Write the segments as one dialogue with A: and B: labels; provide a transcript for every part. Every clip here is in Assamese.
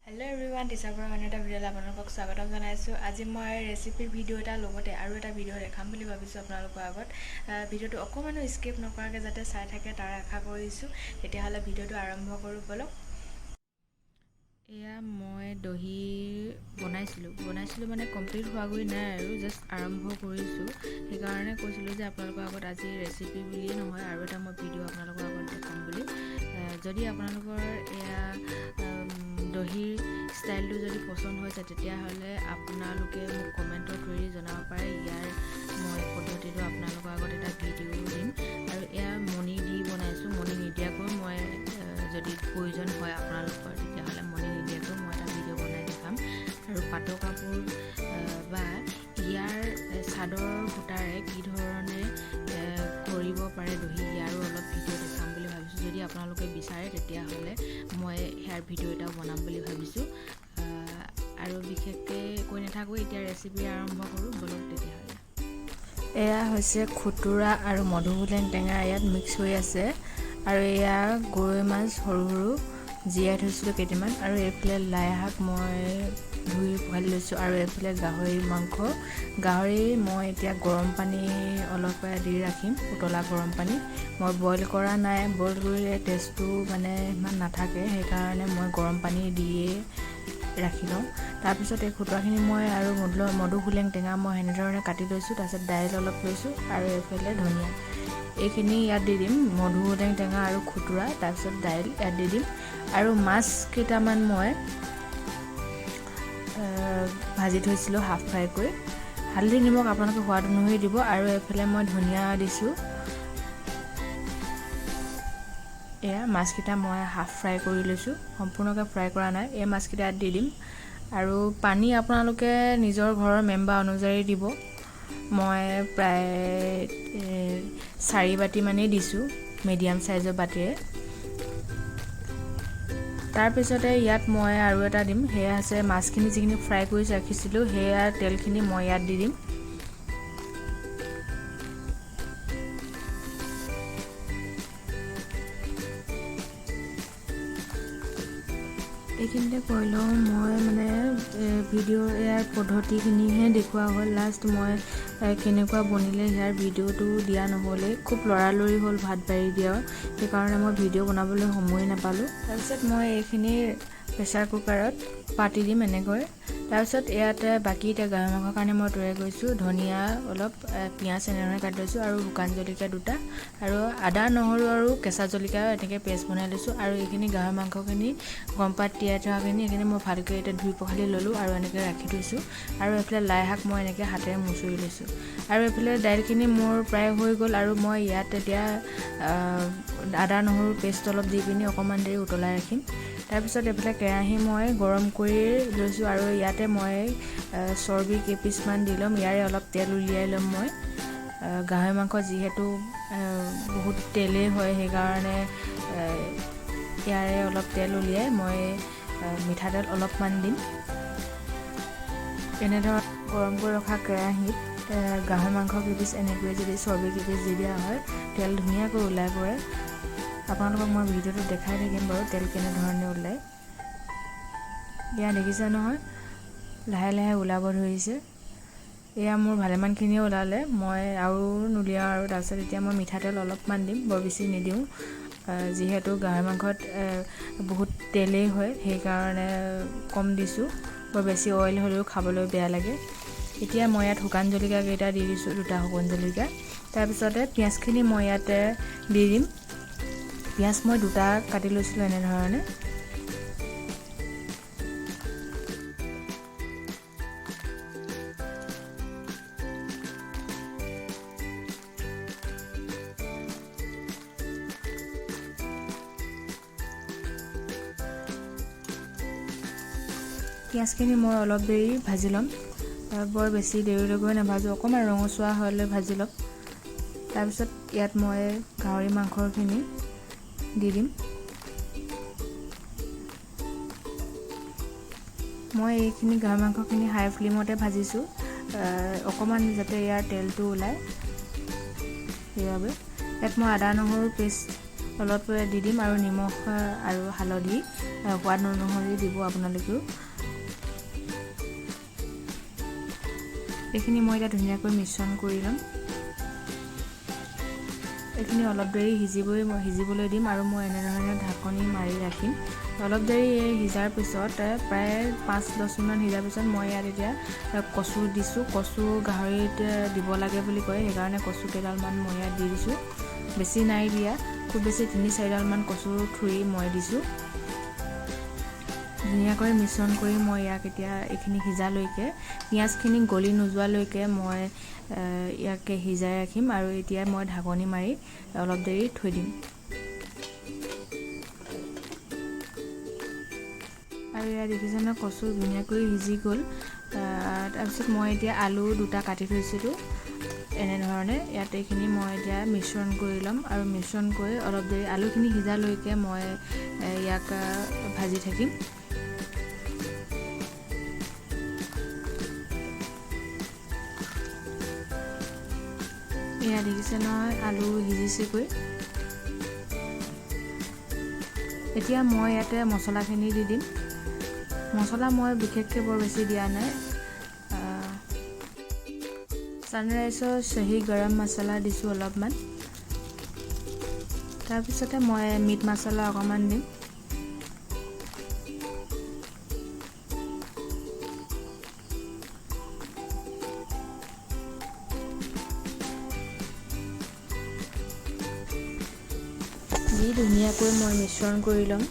A: Hello everyone, Tisapura Maneta video আপোনালোকক স্বাগতম জনাইছো। আজি মই ৰেচিপি ভিডিও এটা লগতে আৰু এটা ভিডিও দেখাম বুলি ভাবিছো আপোনালোকৰ আগত। ভিডিওটো অকমানো স্কিপ নকৰাকৈ যাতে চাই থাকে তাৰ আশা কৰিছো। তেতিয়া হলে ভিডিওটো আৰম্ভ কৰো বলক। এয়া মই দহি বনাইছিলো মানে কমপ্লিট হোৱাগৈ নাই আৰু জাস্ট আৰম্ভ কৰিছো। সেইকাৰণে কৈছিলো যে আপোনালোকৰ আগত আজি ৰেচিপি বুলিয়ে নহয় আৰু এটা মই ভিডিও আপোনালোকৰ আগত দেখাম বুলি। যদি আপোনালোকৰ এয়া দহিৰ ষ্টাইলটো যদি পছন্দ হৈছে তেতিয়াহ'লে আপোনালোকে মোক কমেণ্টৰ থ্ৰুৰে জনাব পাৰে। ইয়াৰ মই পদ্ধতিটো আপোনালোকৰ আগত এটা ভিডিও দিম আৰু এয়া মণি দি বনাইছোঁ। মণি নিদিয়াকৈ মই যদি প্ৰয়োজন হয় আপোনালোকৰ তেতিয়াহ'লে মণি নিদিয়াকৈ মই এটা ভিডিও বনাই দেখাম। আৰু পাটৰ কাপোৰ বা ইয়াৰ চাদৰ সূতাৰে কি ধৰণে কৰিব পাৰে দহি ইয়াৰো অলপ ভিডিও দেখাম বুলি ভাবিছোঁ। যদি আপোনালোকে বিচাৰে তেতিয়াহ'লে মই হেয়াৰ ভিডিও এটা বনাম বুলি ভাবিছোঁ। আৰু বিশেষকৈ কৈ নাথাকোঁ, এতিয়া ৰেচিপি আৰম্ভ কৰোঁ বলক তেতিয়াহ'লে। এয়া হৈছে খুতুৰা আৰু মধুসোলেং টেঙা ইয়াত মিক্স হৈ আছে। আৰু এয়া গৰৈ মাছ সৰু সৰু জীয়াই থৈছিলোঁ কেইটামান। আৰু এইফালে লাই শাক মই ধুই পখালি লৈছোঁ। আৰু এইফালে গাহৰি মাংস। গাহৰি মই এতিয়া গৰম পানী অলপ দি ৰাখিম, উতলা গৰম পানী। মই বইল কৰা নাই, বইল কৰিলে টেষ্টটো মানে ইমান নাথাকে, সেইকাৰণে মই গৰম পানী দিয়ে ৰাখি লওঁ। তাৰপিছত এই খুতুৰাখিনি মই আৰু মধুসোলেং টেঙা মই সেনেধৰণে কাটি লৈছোঁ। তাৰপিছত দাইল অলপ লৈছোঁ আৰু এইফালে ধনিয়া, এইখিনি ইয়াত দি দিম। মধুসোলেং টেঙা আৰু খুতুৰা, তাৰপিছত দাইল ইয়াত দি দিম। আৰু মাছ কেইটামান মই ভাজি থৈছিলোঁ হাফ ফ্ৰাই কৰি। হালধি নিমখ আপোনালোকে সোৱাদ অনুসৰি দিব। আৰু এইফালে মই ধনিয়া দিছোঁ। এয়া মাছকেইটা মই হাফ ফ্ৰাই কৰি লৈছোঁ, সম্পূৰ্ণকৈ ফ্ৰাই কৰা নাই। এই মাছকেইটা ইয়াত দি দিম। আৰু পানী আপোনালোকে নিজৰ ঘৰৰ মেম্বাৰ অনুযায়ী দিব। মই প্ৰায় 4 বাটি মানেই দিছোঁ, মিডিয়াম চাইজৰ বাটিৰে। তাৰপিছতে ইয়াত মই আৰু এটা দিম, সেয়া আছে মাছখিনি যিখিনি ফ্ৰাই কৰি ৰাখিছিলোঁ, সেয়া তেলখিনি মই ইয়াত দি দিম। এইখিনিতে কৈ লওঁ, মই মানে ভিডিঅ' ইয়াৰ পদ্ধতিখিনিহে দেখুওৱা হ'ল। লাষ্ট মই কেনেকুৱা বনিলে ইয়াৰ ভিডিঅ'টো দিয়া নহ'লে, খুব লৰালৰি হ'ল ভাত বাঢ়ি দিয়া, সেইকাৰণে মই ভিডিঅ' বনাবলৈ সময় নাপালোঁ। তাৰপিছত মই এইখিনি প্ৰেছাৰ কুকাৰত পাতি দিম এনেকৈ। তাৰপিছত ইয়াতে বাকী এতিয়া গাহৰি মাংসৰ কাৰণে মই তৈয়াৰ কৰিছোঁ। ধনিয়া অলপ, পিঁয়াজ এনেধৰণে কাটি লৈছোঁ, আৰু শুকান জলকীয়া 2টা, আৰু আদা নহৰু আৰু কেঁচা জলকীয়া এনেকৈ পেষ্ট বনাই লৈছোঁ। আৰু এইখিনি গাহৰি মাংসখিনি গৰম পাত তিয়াই থোৱাখিনি এইখিনি মই ভালকৈ এতিয়া ধুই পখালি ল'লোঁ আৰু এনেকৈ ৰাখি থৈছোঁ। আৰু এইফালে লাই শাক মই এনেকৈ হাতেৰে মুচৰি লৈছোঁ। আৰু এইফালে দাইলখিনি মোৰ প্ৰায় হৈ গ'ল। আৰু মই ইয়াত এতিয়া আদা নহৰু পেষ্ট অলপ দি পিনি অকণমান দেৰি উতলাই ৰাখিম। তাৰপিছত এইফালে কেৰাহী মই গৰম কৰি লৈছোঁ। আৰু ইয়াতে মই চৰ্বি কেইপিচমান দি ল'ম। ইয়াৰে অলপ তেল উলিয়াই ল'ম মই। গাহৰি মাংস যিহেতু বহুত তেলেই হয়, সেইকাৰণে ইয়াৰে অলপ তেল উলিয়াই মই মিঠাতেল অলপমান দিম। এনেধৰণে গৰম কৰি ৰখা কেৰাহীত গাহৰি মাংস কেইপিচ এনেকৈ যদি চৰ্বি কেইপিচ দি দিয়া হয়, তেল ধুনীয়াকৈ ওলাই পৰে। আপোনালোকক মই ভিডিঅ'টো দেখাই থাকিম বাৰু তেল কেনেধৰণে ওলায়। এয়া দেখিছে নহয়, লাহে লাহে ওলাব ধৰিছে। এয়া মোৰ ভালেমানখিনিয়ে ওলালে, মই আৰু নুলিয়াওঁ। আৰু তাৰপিছত এতিয়া মই মিঠাতেল অলপমান দিম, বৰ বেছি নিদিওঁ, যিহেতু গাহৰি মাংসত বহুত তেলেই হয়, সেইকাৰণে কম দিছোঁ। বৰ বেছি অইল হ'লেও খাবলৈ বেয়া লাগে। এতিয়া মই ইয়াত শুকান জলকীয়া কেইটা দি দিছোঁ, 2টা শুকান জলকীয়া। তাৰপিছতে পিঁয়াজখিনি মই ইয়াতে দি দিম। পিঁয়াজ মই 2টা কাটি লৈছিলোঁ এনেধৰণে। পিঁয়াজখিনি মই অলপ দেৰি ভাজি ল'ম, বৰ বেছি দেৰিলৈকে নাভাজোঁ, অকণমান ৰঙচুৱা হ'লে ভাজি ল'ম। তাৰপিছত ইয়াত মই গাহৰি মাংসখিনি দি দিম। মই এইখিনি গাহৰি মাংসখিনি হাই ফ্লেমতে ভাজিছোঁ, অকণমান যাতে ইয়াৰ তেলটো ওলায়, সেইবাবে। ইয়াত মই আদা নহৰু পেষ্ট অলপ দি দিম, আৰু নিমখ আৰু হালধি সোৱাদ অনুসৰি দিব আপোনালোকেও। এইখিনি মই এতিয়া ধুনীয়াকৈ মিশ্ৰণ কৰি ল'ম। এইখিনি অলপ দেৰি সিজিবলৈ দিম আৰু মই এনেধৰণে ঢাকনি মাৰি ৰাখিম। অলপ দেৰি সিজাৰ পিছত প্ৰায় 5-10 মিনিটমান সিজাৰ পিছত মই ইয়াত এতিয়া কচু দিছোঁ। কচু গাহৰিত দিব লাগে বুলি কয়, সেইকাৰণে কচু কেইডালমান মই ইয়াত দি দিছোঁ। বেছি নাই দিয়া, খুব বেছি 3-4ডালমান কচুৰ ঠুৰি মই দিছোঁ। ধুনীয়াকৈ মিশ্ৰণ কৰি মই ইয়াক এতিয়া এইখিনি সিজালৈকে, পিঁয়াজখিনি গলি নোযোৱালৈকে মই ইয়াক সিজাই ৰাখিম আৰু এতিয়া মই ঢাকনি মাৰি অলপ দেৰি থৈ দিম। আৰু ইয়াত দেখিছেনে কচু ধুনীয়াকৈ সিজি গ'ল। তাৰপিছত মই এতিয়া আলু 2টা কাটি থৈছিলোঁ এনেধৰণে। ইয়াত এইখিনি মই এতিয়া মিশ্ৰণ কৰি ল'ম আৰু মিশ্ৰণ কৰি অলপ দেৰি আলুখিনি সিজালৈকে মই ইয়াক ভাজি থাকিম। এয়া দেখিছে নহয় আলু সিজিছেগৈ। এতিয়া মই ইয়াতে মছলাখিনি দি দিম। মছলা মই বিশেষকৈ বৰ বেছি দিয়া নাই। ছানৰাইজৰ চাহী গৰম মছলা দিছোঁ অলপমান। তাৰপিছতে মই মিট মছলা অকণমান দিম। দি ধুনীয়াকৈ মই মিশ্ৰণ কৰি ল'ম।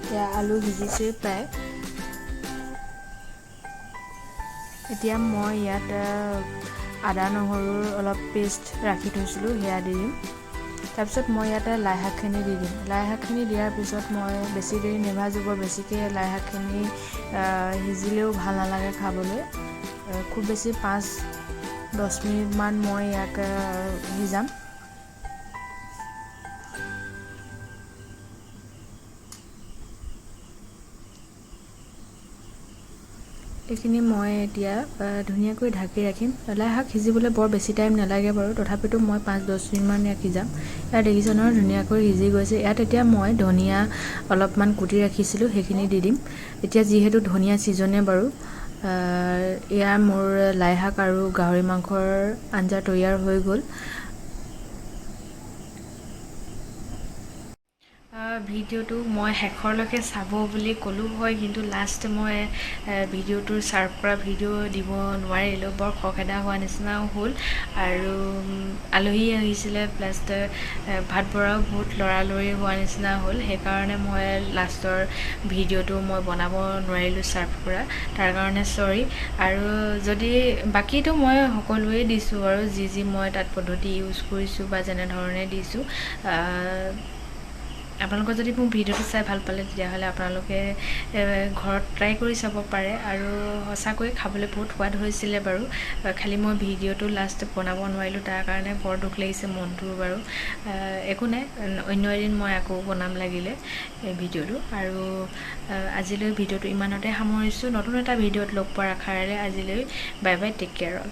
A: এতিয়া আলু সিজিছে প্ৰায়। এতিয়া মই ইয়াত আদা নহৰুৰ অলপ পেষ্ট ৰাখি থৈছিলোঁ, সেয়া দি দিম। তাৰপিছত মই ইয়াতে লাই শাকখিনি দি দিম। লাই শাকখিনি দিয়াৰ পিছত মই বেছি দেৰি নেভাজো, বৰ বেছিকৈ লাই শাকখিনি সিজিলেও ভাল নালাগে খাবলৈ। খুব বেছি 5-10 মিনিটমান মই ইয়াক সিজাম। এইখিনি মই এতিয়া ধুনীয়াকৈ ঢাকি ৰাখিম। লাই শাক সিজিবলৈ বৰ বেছি টাইম নালাগে বাৰু, তথাপিতো মই 5-10 মিনিটমান ইয়াক সিজাম। ইয়াত দেখিছে নহয় ধুনীয়াকৈ সিজি গৈছে। ইয়াত এতিয়া মই ধনিয়া অলপমান কুটি ৰাখিছিলোঁ, সেইখিনি দি দিম। এতিয়া যিহেতু ধনিয়া ছিজনে বাৰু, এয়া মোৰ লাই শাক আৰু গাহৰি মাংসৰ আঞ্জা তৈয়াৰ হৈ গ'ল। ভিডিঅ'টো মই শেষৰলৈকে চাব বুলি ক'লোঁ হয়, কিন্তু লাষ্ট মই ভিডিঅ'টোৰ ছাৰ্ভ কৰা ভিডিঅ' দিব নোৱাৰিলোঁ। বৰ খৰখেদা হোৱা নিচিনাও হ'ল আৰু আলহী আহিছিলে, প্লাছ ভাত বৰাও বহুত লৰালৰি হোৱা নিচিনা হ'ল। সেইকাৰণে মই লাষ্টৰ ভিডিঅ'টো মই বনাব নোৱাৰিলোঁ ছাৰ্ভ কৰা, তাৰ কাৰণে চৰি। আৰু যদি বাকীটো মই সকলোৱে দিছোঁ আৰু যি মই তাত পদ্ধতি ইউজ কৰিছোঁ বা যেনেধৰণে দিছোঁ। আপোনালোকে যদি মোৰ ভিডিঅ'টো চাই ভাল পালে, তেতিয়াহ'লে আপোনালোকে ঘৰত ট্ৰাই কৰি চাব পাৰে। আৰু সঁচাকৈ খাবলৈ বহুত সোৱাদ হৈছিলে বাৰু, খালি মই ভিডিঅ'টো লাষ্ট বনাব নোৱাৰিলোঁ, তাৰ কাৰণে বৰ দুখ লাগিছে মনটো বাৰু। একো নাই, অন্য এদিন মই আকৌ বনাম লাগিলে ভিডিঅ'টো। আৰু আজিলৈ ভিডিঅ'টো ইমানতে সামৰিছোঁ। নতুন এটা ভিডিঅ'ত লগ পোৱাৰ আশাৰে আজিলৈ bye bye, take care all.